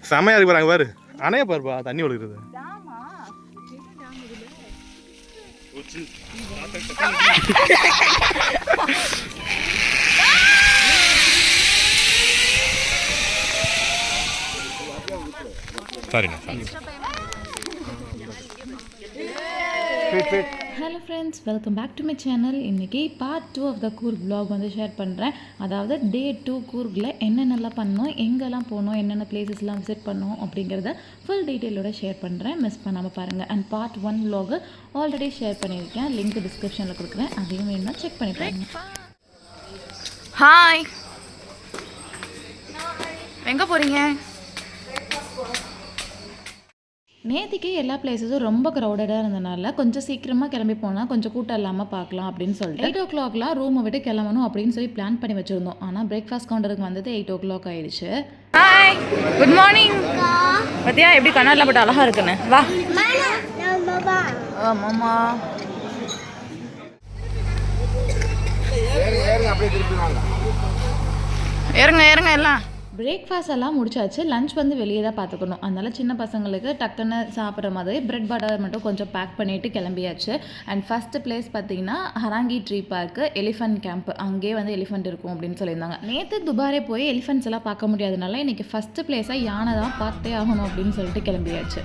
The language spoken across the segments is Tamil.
செமையா இருக்கு பாருங்க பாரு. அணைய பாருப்பா தண்ணி ஒழுகுறது. சரிண்ணா. Hello friends, welcome back to my channel. இன்றைக்கி part 2 of the Coorg vlog வந்து ஷேர் பண்ணுறேன். அதாவது டே 2 கூர்கில் என்னென்னலாம் பண்ணோம், எங்கெல்லாம் போனோம், என்னென்ன பிளேசஸ்லாம் விசிட் பண்ணோம் அப்படிங்கிறத ஃபுல் டீட்டெயிலோட ஷேர் பண்ணுறேன். மிஸ் பண்ணாமல் பாருங்கள். And part 1 vlog already share பண்ணியிருக்கேன், லிங்க் டிஸ்கிரிப்ஷனில் கொடுக்குறேன். அதையும் வேணும்னா செக் பண்ணி பாருங்க. ஹாய், எங்கே போகிறீங்க? நேற்றுக்கு எல்லா பிளேஸஸும் ரொம்ப க்ரௌடடாக இருந்தனால கொஞ்சம் சீக்கிரமாக கிளம்பி போனால் கொஞ்சம் கூட்டம் இல்லாமல் பார்க்கலாம் அப்படின்னு சொல்லிட்டு 8 o'clock ரூமை விட்டு கிளம்பணும் அப்படின்னு சொல்லி பிளான் பண்ணி வச்சுருந்தோம். ஆனால் பிரேக்ஃபாஸ்ட் கவுண்டருக்கு வந்தது 8 o'clock ஆயிடுச்சு. Hi, good morning. பத்தியா எப்படி கண்ணாடிலாம் போட்டு அழகாக இருக்குன்னு. வா ஆமாம்மா. ஏறுங்க ஏறுங்க எல்லாம். பிரேக்ஃபாஸ்ட் எல்லாம் முடிச்சாச்சு. லஞ்ச் வந்து வெளியே தான் பார்த்துக்கணும். அதனால் சின்ன பசங்களுக்கு டக்குன்னு சாப்பிட்ற மாதிரி பிரெட் பட்டர் மட்டும் கொஞ்சம் பேக் பண்ணிவிட்டு கிளம்பியாச்சு. அண்ட் ஃபஸ்ட்டு பிளேஸ் பார்த்தீங்கன்னா ஹராங்கி ட்ரீ பார்க்கு, எலிஃபண்ட் கேம்ப். அங்கேயே வந்து எலிஃபண்ட் இருக்கும் அப்படின்னு சொல்லியிருந்தாங்க. நேற்று துபாரே போய் எலிஃபண்ட்ஸ் எல்லாம் பார்க்க முடியாதனால இன்றைக்கி ஃபஸ்ட்டு பிளேஸாக யானை தான் பார்த்தே ஆகணும் அப்படின்னு சொல்லிட்டு கிளம்பியாச்சு.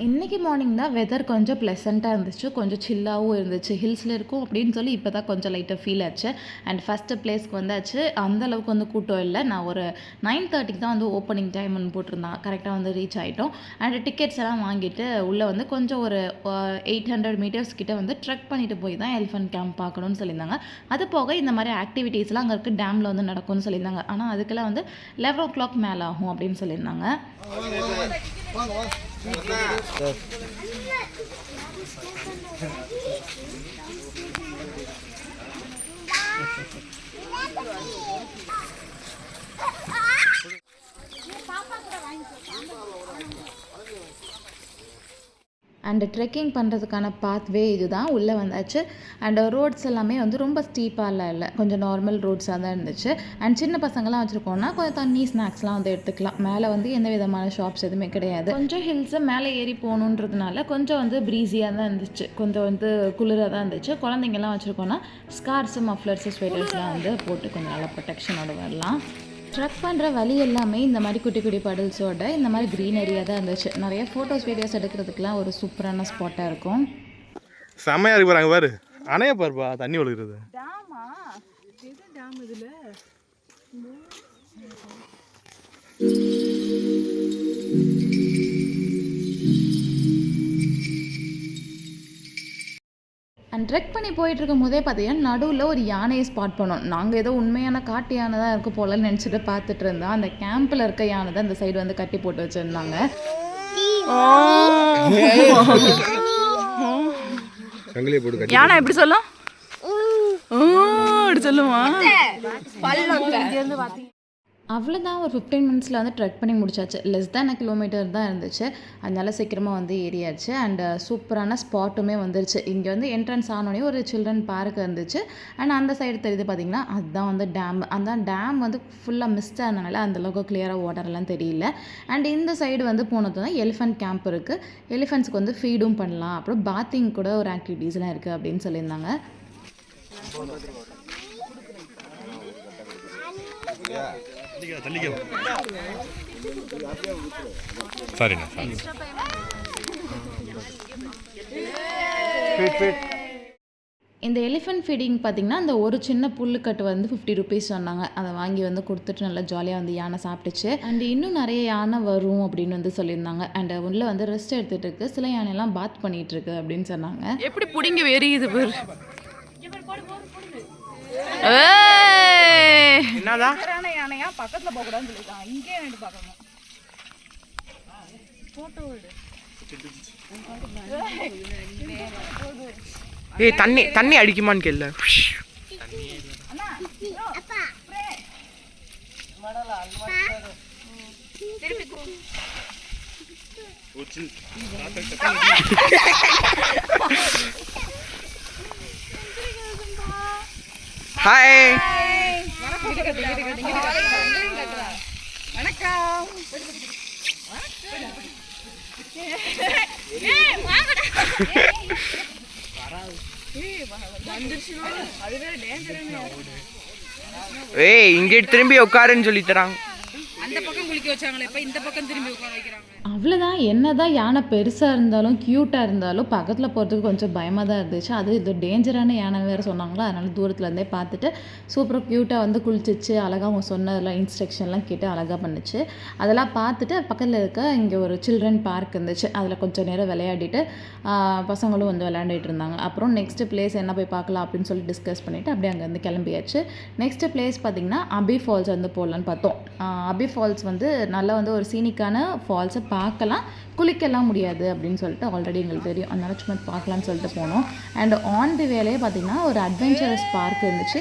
இன்றைக்கி மார்னிங் தான் வெதர் கொஞ்சம் ப்ளசண்ட்டாக இருந்துச்சு, கொஞ்சம் சில்லாகவும் இருந்துச்சு. ஹில்ஸில் இருக்கும் அப்படின்னு சொல்லி இப்போ தான் கொஞ்சம் லைட்டாக ஃபீல் ஆச்சு. அண்ட் ஃபஸ்ட்டு பிளேஸ்க்கு வந்தாச்சு. அந்தளவுக்கு வந்து கூட்டம் இல்லை. நான் ஒரு 9:30 தான் வந்து ஓப்பனிங் டைம்னு போட்டிருந்தாங்க. கரெக்டாக வந்து ரீச் ஆகிட்டோம். அண்ட் டிக்கெட்ஸ் எல்லாம் வாங்கிட்டு உள்ளே வந்து கொஞ்சம் ஒரு 800 meters கிட்ட வந்து ட்ரெக் பண்ணிட்டு போய் தான் எலிஃபண்ட் கேம்ப் பார்க்கணும்னு சொல்லியிருந்தாங்க. அது போக இந்த மாதிரி ஆக்டிவிட்டீஸ்லாம் அங்கே இருக்க டேமில் வந்து நடக்கும்னு சொல்லியிருந்தாங்க. ஆனால் அதுக்கெல்லாம் வந்து 11 o'clock மேலே ஆகும் அப்படின்னு சொல்லியிருந்தாங்க. அண்டு ட்ரெக்கிங் பண்ணுறதுக்கான பாத்வே இது தான். உள்ளே வந்தாச்சு. அண்ட் ரோட்ஸ் எல்லாமே வந்து ரொம்ப ஸ்டீப்பாலாம் இல்லை, கொஞ்சம் நார்மல் ரோட்ஸாக தான் இருந்துச்சு. அண்ட் சின்ன பசங்களாம் வச்சுருக்கோன்னா கொஞ்சம் தண்ணி ஸ்நாக்ஸ்லாம் வந்து எடுத்துக்கலாம். மேலே வந்து எந்த விதமான ஷாப்ஸ் எதுவுமே கிடையாது. கொஞ்சம் ஹில்ஸை மேலே ஏறி போகணுன்றதுனால கொஞ்சம் வந்து ப்ரீஸியாக தான் இருந்துச்சு, கொஞ்சம் வந்து குளிராக தான் இருந்துச்சு. குழந்தைங்கள்லாம் வச்சுருக்கோன்னா ஸ்கார்ஸு, மஃப்ளர்ஸு, ஸ்வெட்டர்ஸ்லாம் வந்து போட்டு கொஞ்சம் நல்லா ப்ரொடெக்ஷனோட வரலாம். ட்ரக் பண்ணுற வழி எல்லாமே இந்த மாதிரி குட்டி குட்டி படல்ஸோட இந்த மாதிரி க்ரீனரியாக தான் இருந்துச்சு. நிறைய ஃபோட்டோஸ் வீடியோஸ் எடுக்கிறதுக்குலாம் ஒரு சூப்பரான ஸ்பாட்டாக இருக்கும். செமையா இருக்கு பாருங்க பாரு. அணைய பாருப்பா தண்ணி ஒழுகுறது. அண்ட் ட்ரெக் பண்ணி போயிட்டுருக்கும் போதே பார்த்தீங்கன்னா நடுவில் ஒரு யானையை ஸ்பாட் பண்ணோம். நாங்கள் ஏதோ உண்மையான காட்டு யானை தான் இருக்க போலன்னு நினச்சிட்டு பார்த்துட்டு இருந்தோம். அந்த கேம்பில் இருக்க யானை தான் இந்த சைடு வந்து கட்டி போட்டு வச்சுருந்தாங்க. யானை எப்படி சொல்லும்? அப்படி சொல்லுமா? அவ்வளோதான். ஒரு 15 minutesல வந்து ட்ரெக் பண்ணி முடிச்சாச்சு. லெஸ் தேன் a kilometer தான் இருந்துச்சு. அதனால சீக்கிரமாக வந்து ஏறியாச்சு. அண்ட் சூப்பரான ஸ்பாட்டுமே வந்துருச்சு. இங்கே வந்து என்ட்ரன்ஸ் ஆனோடனே ஒரு சில்ட்ரன் பார்க் இருந்துச்சு. அண்ட் அந்த சைடு தெரியுது பார்த்தீங்கன்னா அதுதான் வந்து டேம். அந்த டேம் வந்து ஃபுல்லாக மிஸ்டாக இருந்தனால அந்தளவுக்கு கிளியராக வாட்டர்லாம் தெரியல. அண்ட் இந்த சைடு வந்து போனது தான் எலிஃபண்ட் கேம்ப் இருக்குது. எலிஃபண்ட்ஸ்க்கு வந்து ஃபீடும் பண்ணலாம், அப்புறம் பாத்திங் கூட ஒரு ஆக்டிவிட்டீஸ்லாம் இருக்குது அப்படின்னு சொல்லியிருந்தாங்க. சரிண்ணா. இந்த எலிஃபண்ட் ஃபீடிங் பார்த்திங்கன்னா அந்த ஒரு சின்ன புல்லுக்கட்டு வந்து 50 rupees சொன்னாங்க. அதை வாங்கி வந்து கொடுத்துட்டு நல்லா ஜாலியாக வந்து யானை சாப்பிட்டுச்சு. அண்ட் இன்னும் நிறைய யானை வரும் அப்படின்னு வந்து சொல்லியிருந்தாங்க. அண்ட் உள்ளே வந்து ரெஸ்ட் எடுத்துகிட்டு இருக்கு. சில யானையெல்லாம் பாத் பண்ணிகிட்டு இருக்கு அப்படின்னு சொன்னாங்க. எப்படி பிடிங்க வெறியுது பேர். என்னதான் யானையா பக்கத்துல போக கூடாதுன்னு சொல்லிட்டான். இங்கே நின்று பார்க்கணும். ஏய் தண்ணி தண்ணி அடிக்குமான்னு கேள்ல. ஹாய். வணக்கம். ஏய் இங்கே திரும்பி உட்காருன்னு சொல்லி தராங்க. அந்த பக்கம் குளிக்க வச்சாங்களே, இப்ப இந்த பக்கம் திரும்பி உட்கார வைக்கிறாங்க. அவ்வளோதான். என்ன தான் யானை பெருசாக இருந்தாலும் க்யூட்டாக இருந்தாலும் பக்கத்தில் போகிறதுக்கு கொஞ்சம் பயமாக தான் இருந்துச்சு. அது இது டேஞ்சரான யானை வேறு சொன்னாங்களோ, அதனால் தூரத்துலேருந்தே பார்த்துட்டு சூப்பராக க்யூட்டாக வந்து குளிச்சிச்சு. அழகாக அவங்க சொன்னதெல்லாம் இன்ஸ்ட்ரக்ஷன்லாம் கேட்டு அழகாக பண்ணிச்சு. அதெல்லாம் பார்த்துட்டு பக்கத்தில் இருக்க இங்கே ஒரு சில்ட்ரன் பார்க் இருந்துச்சு. அதில் கொஞ்சம் நேரம் விளையாடிட்டு பசங்களும் வந்து விளையாண்டுட்டு இருந்தாங்க. அப்புறம் நெக்ஸ்ட்டு பிளேஸ் என்ன போய் பார்க்கலாம் அப்படின்னு சொல்லி டிஸ்கஸ் பண்ணிவிட்டு அப்படியே அங்கேருந்து கிளம்பியாச்சு. நெக்ஸ்ட்டு பிளேஸ் பார்த்திங்கன்னா அபி ஃபால்ஸ் வந்து போகலான்னு பார்த்தோம். அபி ஃபால்ஸ் வந்து நல்லா வந்து ஒரு சீனிக்கான ஃபால்ஸை பார்க்கலாம், குளிக்கலாம் முடியாது அப்படின்னு சொல்லிட்டு ஆல்ரெடி எங்களுக்கு தெரியும். அதனால சும்மா பார்க்கலான்னு சொல்லிட்டு போனோம். அண்ட் ஆன் தி வேலையே பார்த்திங்கன்னா ஒரு அட்வென்ச்சரஸ் பார்க் இருந்துச்சு.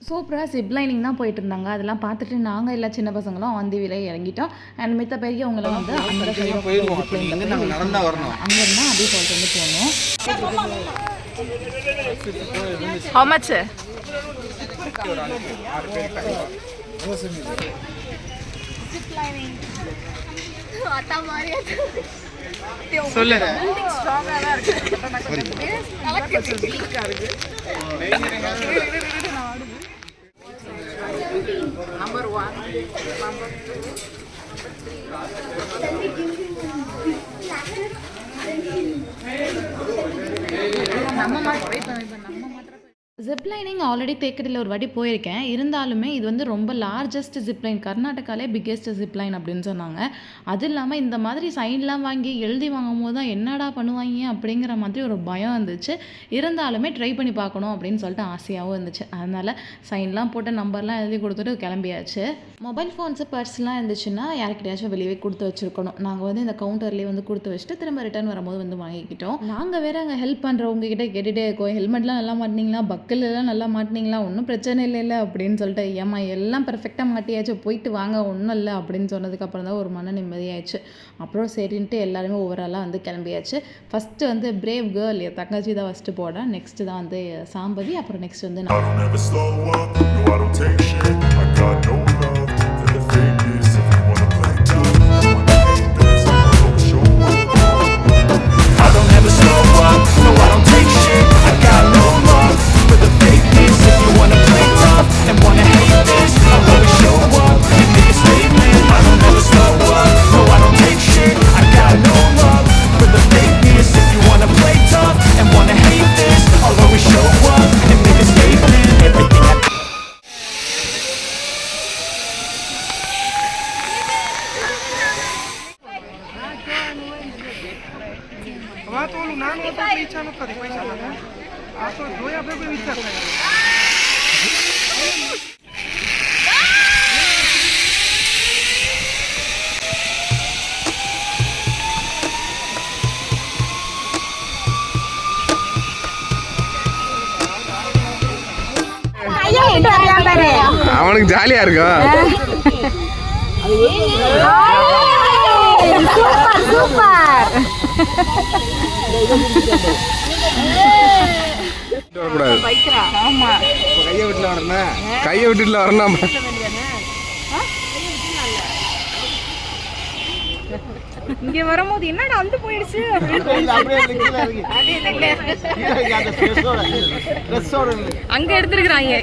சூப்பராக ஜிப்லைனிங் தான் போயிட்டு இருந்தாங்க. அதெல்லாம் பார்த்துட்டு நாங்கள் எல்லா சின்ன பசங்களும் ஆன் தி வேலையை இறங்கிட்டோம். அண்ட் மித்த பெரியவங்களை வந்து அந்த அங்கேருந்து அபி ஃபால்ஸ் வந்து போனோம். How much? சொல்லு. Number 1, number 2, நம்ம ஜிப்லைனிங் ஆல்ரெடி தேக்கடியில் ஒரு வாட்டி போயிருக்கேன். இருந்தாலுமே இது வந்து ரொம்ப லார்ஜஸ்ட் ஜிப்லைன், கர்நாடகாலே பிக்கெஸ்ட் ஜிப்லைன் அப்படின்னு சொன்னாங்க. அது இல்லாமல் இந்த மாதிரி சைன்லாம் வாங்கி எழுதி வாங்கும் போது தான் என்னடா பண்ணுவாங்க அப்படிங்கிற மாதிரி ஒரு பயம் இருந்துச்சு. இருந்தாலுமே ட்ரை பண்ணி பார்க்கணும் அப்படின்னு சொல்லிட்டு ஆசையாகவும் இருந்துச்சு. அதனால் சைன்லாம் போட்டு நம்பர்லாம் எழுதி கொடுத்துட்டு கிளம்பியாச்சு. மொபைல் ஃபோன்ஸு பர்ஸ்லாம் இருந்துச்சுன்னா யாருக்கிட்டையாச்சும் வெளியே கொடுத்து வச்சுருக்கணும். நாங்கள் வந்து இந்த கவுண்டர்லேயே வந்து கொடுத்து வச்சுட்டு திரும்ப ரிட்டர்ன் வரும்போது வந்து வாங்கிக்கிட்டோம். நாங்கள் வேறு அங்கே ஹெல்ப் பண்ணுறவங்க கிட்டே கேட்டுகிட்டே இருக்கோம், ஹெல்மெட்லாம் நல்லா மாட்டினீங்களா, பக்கெல்லாம் நல்லா மாட்டினீங்களா, ஒன்றும் பிரச்சனை இல்லை அப்படின்னு சொல்லிட்டு, ஏமா எல்லாம் பெர்ஃபெக்டாக மாட்டியாச்சு, போயிட்டு வாங்க ஒன்றும் இல்லை அப்படின்னு சொன்னதுக்கப்புறம் தான் ஒரு மன நிம்மதியாயிடுச்சு. அப்புறம் சரின்ட்டு எல்லாருமே ஓவராலாக வந்து கிளம்பியாச்சு. ஃபஸ்ட்டு வந்து பிரேவ் கேர்ள் என் தங்கச்சி தான் ஃபஸ்ட்டு போட, நெக்ஸ்ட்டு தான் வந்து சாம்பவி, அப்புறம் நெக்ஸ்ட் வந்து அவனுக்கு ஜாலியா இருக்கா. கையை விட்டுல வரணும். இங்க வரும்போது என்னடா வந்து போயிடுச்சு. அங்க எடுத்துருக்காங்க,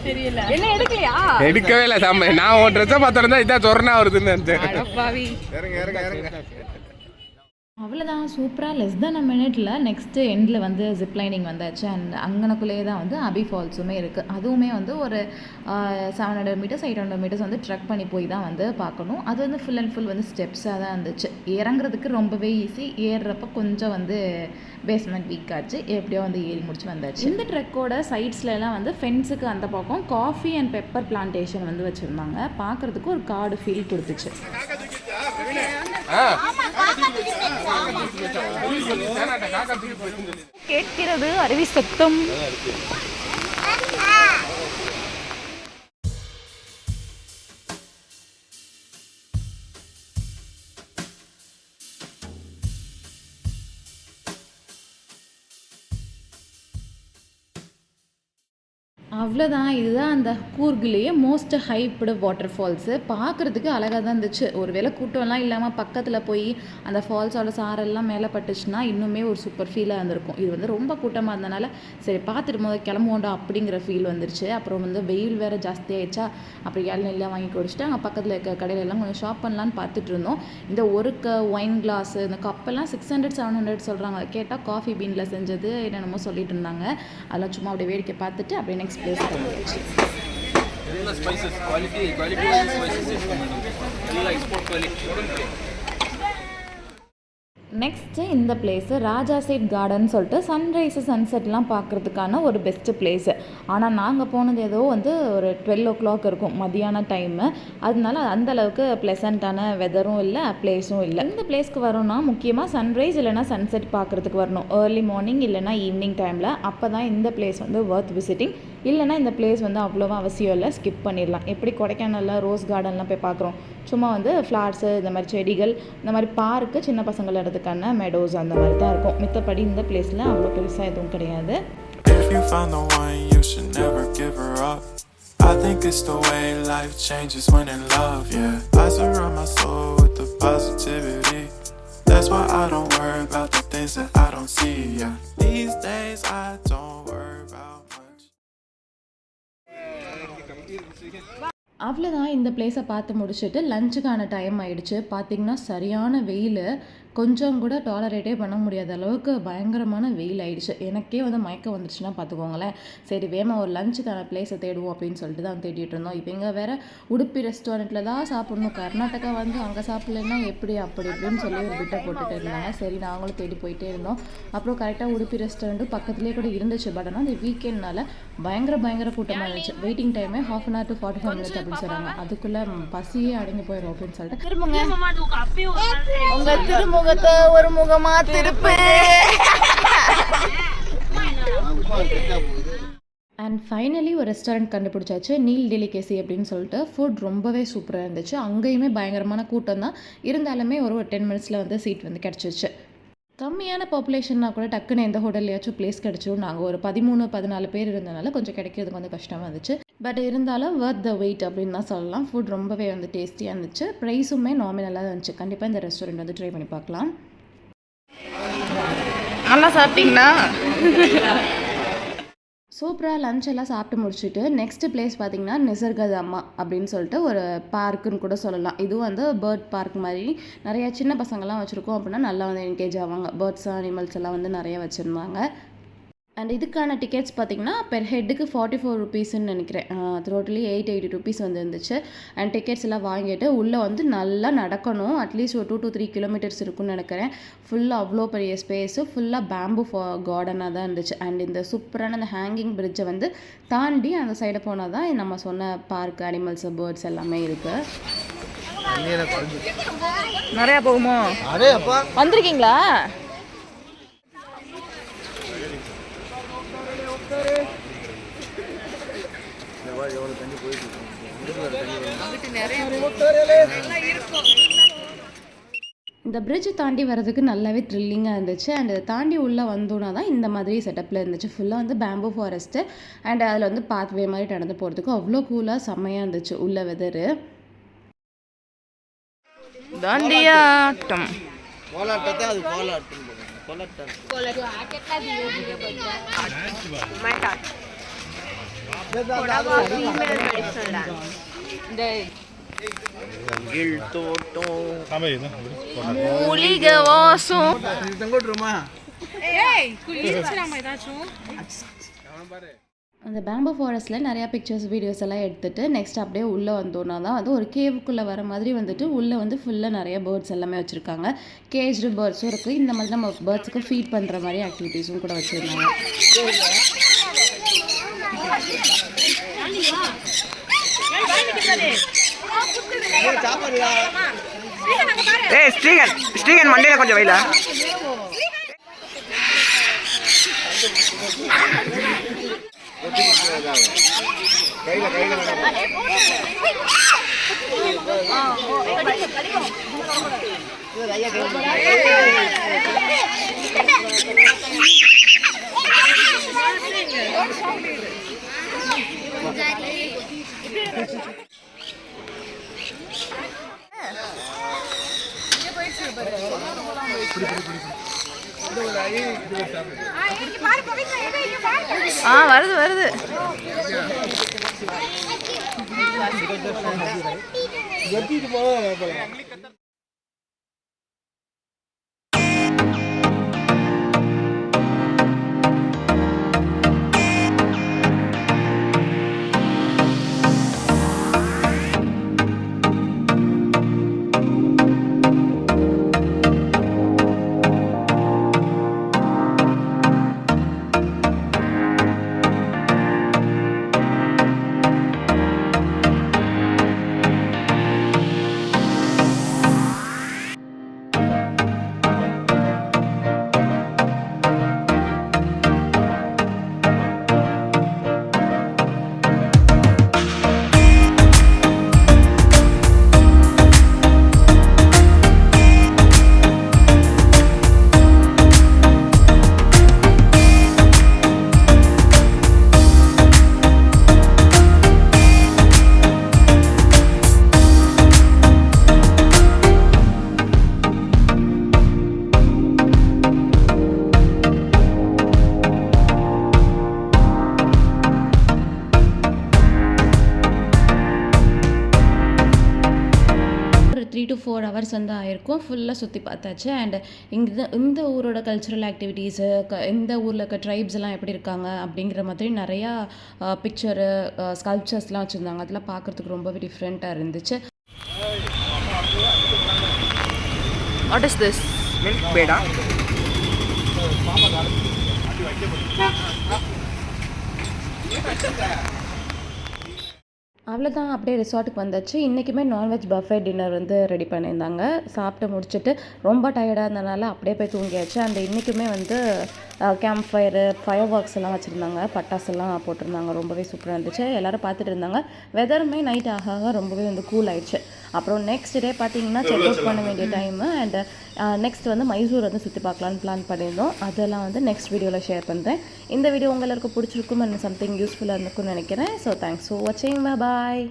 என்ன எடுக்கலையா? எடுக்கவே இல்லை சாமி. நான் ஒரு ட்ரெஸ்ஸை பார்த்தா இதான் சொரணா வருதுன்னு. அவ்வளோதான். சூப்பராக லெஸ் தென் அ மினிட்ல நெக்ஸ்ட்டு எண்டில் வந்து ஜிப்லைனிங் வந்தாச்சு. அண்ட் அங்கனக்குள்ளேயே தான் வந்து அபி ஃபால்ஸுமே இருக்குது. அதுவுமே வந்து ஒரு 700 மீட்டர்ஸ் 800 மீட்டர்ஸ் வந்து ட்ரெக் பண்ணி போய் தான் வந்து பார்க்கணும். அது வந்து ஃபுல் அண்ட் ஃபுல் வந்து ஸ்டெப்ஸாக தான் இருந்துச்சு. இறங்குறதுக்கு ரொம்பவே ஈஸி, ஏறுறப்ப கொஞ்சம் வந்து பேஸ்மெண்ட் வீக் ஆச்சு. எப்படியோ வந்து ஏறி முடிச்சு வந்தாச்சு. இந்த ட்ரெக்கோட சைட்ஸ்லாம் வந்து ஃபென்ஸுக்கு அந்த பக்கம் காஃபி அண்ட் பெப்பர் பிளான்டேஷன் வந்து வச்சுருந்தாங்க. பார்க்குறதுக்கு ஒரு காடு ஃபீல் கொடுத்துச்சு. கேட்கிறது அருவி சத்தம். அவ்வளோதான். இதுதான் அந்த கூர்க்லேயே மோஸ்ட் ஹைப்டு வாட்டர் ஃபால்ஸு. பார்க்குறதுக்கு அழகாக தான் இருந்துச்சு. ஒரு வேளை கூட்டம்லாம் இல்லாமல் பக்கத்தில் போய் அந்த ஃபால்ஸோட சாரெல்லாம் மேலே பட்டுச்சுன்னா இன்னுமே ஒரு சூப்பர் ஃபீலாக இருந்திருக்கும். இது வந்து ரொம்ப கூட்டமாக இருந்தனால சரி பார்த்துட்டு போது கிளம்புவோண்டா அப்படிங்கிற ஃபீல் வந்துருச்சு. அப்புறம் வந்து வெயில் வேறு ஜாஸ்தியாகிடுச்சா, அப்புறம் இளநெல்லாம் வாங்கி குடிச்சிட்டு அங்கே பக்கத்தில் இருக்க கடையில எல்லாம் கொஞ்சம் ஷாப் பண்ணலான்னு பார்த்துட்டு இருந்தோம். இந்த ஒரு ஒயின் கிளாஸு இந்த கப்பெல்லாம் 600-700 சொல்கிறாங்க. கேட்டால் காஃபி பீனில் செஞ்சது என்னென்னமோ சொல்லிட்டு இருந்தாங்க. அதெல்லாம் சும்மா அப்படியே வேடிக்கை பார்த்துட்டு அப்படியே நெக்ஸ்ட் பிளேஸ் கிளம்பிடுச்சு. நெக்ஸ்ட்டு இந்த பிளேஸு ராஜா சைட் கார்டன் சொல்லிட்டு சன்ரைஸு சன்செட்லாம் பார்க்குறதுக்கான ஒரு பெஸ்ட்டு பிளேஸு. ஆனால் நாங்கள் போனது ஏதோ வந்து ஒரு 12 o'clock இருக்கும் மதியான டைமு. அதனால அந்தளவுக்கு ப்ளசண்ட்டான வெதரும் இல்லை, பிளேஸும் இல்லை. இந்த பிளேஸ்க்கு வரோன்னா முக்கியமாக சன்ரைஸ் இல்லைனா சன்செட் பார்க்குறதுக்கு வரணும். ஏர்லி மார்னிங் இல்லைனா ஈவினிங் டைமில். அப்போ தான் இந்த பிளேஸ் வந்து ஒர்த் விசிட்டிங். இல்லைனா இந்த பிளேஸ் வந்து அவ்வளோவா அவசியம் இல்லை, ஸ்கிப் பண்ணிடலாம். எப்படி கொடைக்கானலில் ரோஸ் கார்டன்லாம் போய் பார்க்குறோம், சும்மா வந்து ஃப்ளார்ஸு இந்த மாதிரி செடிகள் இந்த மாதிரி பார்க்கு சின்ன பசங்கள் இடத்துக்கான மெடோஸ் அந்த மாதிரி தான் இருக்கும். மித்தபடி இந்த பிளேஸில் அவ்வளோ பெருசாக எதுவும் கிடையாது. If you found the one, you should never give her up. I think it's the way life changes when in love, yeah. I surround my soul with the positivity. That's why I don't worry about the things that I don't see, yeah. These days I don't worry about much. அவ்வளோதான். இந்த பிளேஸை பார்த்து முடிச்சுட்டு லஞ்சுக்கான டைம் ஆகிடுச்சு. பார்த்திங்கன்னா சரியான வெயில், கொஞ்சம் கூட டாலரேட்டே பண்ண முடியாத அளவுக்கு பயங்கரமான வெயில் ஆகிடுச்சு. எனக்கே வந்து மயக்கம் வந்துடுச்சுன்னா பார்த்துக்கோங்களேன். சரி வேமா ஒரு லஞ்சுக்கான பிளேஸை தேடுவோம் அப்படின்னு சொல்லிட்டு தான் தேடிட்டு இருந்தோம். இப்போ இங்கே வேறு உடுப்பி ரெஸ்டாரண்ட்டில் தான் சாப்பிட்ணும், கர்நாடகா வந்து அங்கே சாப்பிட்லன்னா எப்படி அப்படி இப்படின்னு சொல்லி ஒரு பிட்டை போட்டுட்டு இருந்தாங்க. சரி நாங்களும் தேடி போயிட்டே இருந்தோம். அப்புறம் கரெக்டாக உடுப்பி ரெஸ்டாரண்ட்டு பக்கத்துலேயே கூட இருந்துச்சு. பட் ஆனால் அந்த வீக்கெண்ட்னால பயங்கர கூட்டமாக இருந்துச்சு. வெயிட்டிங் டைமே 1/2 hour to 45 minutes அப்படின்னு சொல்கிறாங்க. அதுக்குள்ளே பசியே அடங்கி போயிடும் அப்படின்னு சொல்லிட்டு உங்கள் திருமுகத்தை ஒரு முகமாக திருப்பு. அண்ட் ஃபைனலி ஒரு ரெஸ்டாரண்ட் கண்டுபிடிச்சாச்சு, நீல் டெலிகேசி அப்படின்னு சொல்லிட்டு. ஃபுட் ரொம்பவே சூப்பராக இருந்துச்சு. அங்கேயுமே பயங்கரமான கூட்டம் தான் இருந்தாலுமே ஒரு 10 minutesல வந்து சீட் வந்து கிடச்சிச்சு. கம்மியான பாப்புலேஷன்னா கூட டக்குன்னு எந்த ஹோட்டல்லையாச்சும் பிளேஸ் கிடச்சிடும். நாங்கள் ஒரு 13-14 பேர் இருந்தனால கொஞ்சம் கிடைக்கிறதுக்கு வந்து கஷ்டமாக இருந்துச்சு. பட் இருந்தாலும் வர்த் த வெயிட் அப்படின்னு தான் சொல்லலாம். ஃபுட் ரொம்பவே வந்து டேஸ்டியாக இருந்துச்சு. ப்ரைஸுமே நாமினலாக இருந்துச்சு. கண்டிப்பாக இந்த ரெஸ்டாரண்ட் வந்து ட்ரை பண்ணி பார்க்கலாம். நல்லா சாப்பிட்டீங்களா? சூப்பராக லஞ்ச் எல்லாம் சாப்பிட்டு முடிச்சுட்டு நெக்ஸ்ட் பிளேஸ் பார்த்திங்கன்னா நிசர்கதாமா அப்படின்னு சொல்லிட்டு ஒரு பார்க்குன்னு கூட சொல்லலாம். இதுவும் வந்து பேர்ட் பார்க் மாதிரி நிறையா சின்ன பசங்கள்லாம் வச்சுருக்கோம் அப்படின்னா நல்லா வந்து என்கேஜ் ஆவாங்க. பேர்ட்ஸ் அனிமல்ஸ் எல்லாம் வந்து நிறைய வச்சுருந்தாங்க. அண்ட் இதுக்கான டிக்கெட்ஸ் பார்த்திங்கன்னா பெர் ஹெட்டுக்கு 44 rupeesன்னு நினைக்கிறேன். டோட்டலி 880 rupees வந்து இருந்துச்சு. அண்ட் டிக்கெட்ஸ் எல்லாம் வாங்கிட்டு உள்ளே வந்து நல்லா நடக்கணும். அட்லீஸ்ட் ஒரு 2 to 3 kilometers இருக்குன்னு நினைக்கிறேன். ஃபுல்லாக அவ்வளோ பெரிய ஸ்பேஸு, ஃபுல்லாக பேம்பு கார்டனாக தான் இருந்துச்சு. அண்ட் இந்த சூப்பரான அந்த ஹேங்கிங் பிரிட்ஜை வந்து தாண்டி அந்த சைடை போனால் தான் நம்ம சொன்ன பார்க் அனிமல்ஸ் பேர்ட்ஸ் எல்லாமே இருக்குது. நிறையா போகுமோ? வந்திருக்கீங்களா? இந்த பிரிட்ஜ் தாண்டி வர்றதுக்கு நல்லாவே த்ரில்லிங்காக இருந்துச்சு. அண்ட் அதை தாண்டி உள்ளே வந்தோன்னா தான் இந்த மாதிரி செட்டப்பில் இருந்துச்சு. ஃபுல்லாக வந்து பேம்பு ஃபாரஸ்ட்டு. அண்ட் அதில் வந்து பாத்வே மாதிரி நடந்து போகிறதுக்கு அவ்வளோ கூலாக செம்மையாக இருந்துச்சு உள்ள வெதரு. தாண்டியாட்டம் மூலிகை வாசம். அந்த பேம்பு ஃபாரஸ்ட்டில் நிறையா பிக்சர்ஸ் வீடியோஸ் எல்லாம் எடுத்துகிட்டு நெக்ஸ்ட் அப்படியே உள்ளே வந்தோன்னா தான் வந்து ஒரு கேவுக்குள்ளே வர மாதிரி வந்துட்டு உள்ளே வந்து ஃபுல்லாக நிறைய பேர்ட்ஸ் எல்லாமே வச்சுருக்காங்க. கேஜ்டு பேர்ட்ஸும் இருக்குது. இந்த மாதிரி நம்ம பேர்ட்ஸுக்கு ஃபீட் பண்ணுற மாதிரி ஆக்டிவிட்டீஸும் கூட வச்சுருந்தாங்க. ஸ்ரீகன் மண்டையில கொஞ்சம் வைல. வருது வருது. ஒரு 3 to 4 ஹவர்ஸ் வந்து ஆயிருக்கும். ஃபுல்லாக சுற்றி பார்த்தாச்சு. அண்ட் இந்த ஊரோட கல்ச்சுரல் ஆக்டிவிட்டீஸு இந்த ஊரில் இருக்க ட்ரைப்ஸ் எல்லாம் எப்படி இருக்காங்க அப்படிங்கிற மாதிரி நிறையா பிக்சரு ஸ்கல்ப்சர்ஸ்லாம் வச்சுருந்தாங்க. அதெல்லாம் பார்க்குறதுக்கு ரொம்பவே டிஃப்ரெண்ட்டாக இருந்துச்சு. What is this? மில்க் பேடா? அவ்வளோதான், அப்படியே ரிசார்ட்டுக்கு வந்தாச்சு. இன்றைக்குமே நான்வெஜ் பஃபே டின்னர் வந்து ரெடி பண்ணியிருந்தாங்க. சாப்பிட்டு முடிச்சுட்டு ரொம்ப டயர்டாக இருந்தனால அப்படியே போய் தூங்கியாச்சு. அண்ட் இன்றைக்குமே வந்து கேம்ப் ஃபயர் ஒர்க்ஸ் எல்லாம் வச்சுருந்தாங்க, பட்டாசெல்லாம் போட்டிருந்தாங்க. ரொம்பவே சூப்பராக இருந்துச்சு. எல்லோரும் பார்த்துட்டு இருந்தாங்க. வெதருமே நைட் ஆக ரொம்பவே வந்து கூல் ஆயிடுச்சு. அப்புறம் நெக்ஸ்ட் டே பார்த்தீங்கன்னா செக் அவுட் பண்ண வேண்டிய டைமு. அண்ட் நெக்ஸ்ட் வந்து மைசூர் வந்து சுற்றி பார்க்கலான்னு பிளான் பண்ணியிருந்தோம். அதெல்லாம் வந்து நெக்ஸ்ட் வீடியோவில் ஷேர் பண்ணுறேன். இந்த வீடியோ உங்களுக்கு பிடிச்சிருக்கும் அண்ட் சம்திங் யூஸ்ஃபுல்லாக இருந்திருக்கும்னு நினைக்கிறேன். ஸோ தேங்க்ஸ் ஃபார் வாட்சிங். பாய்.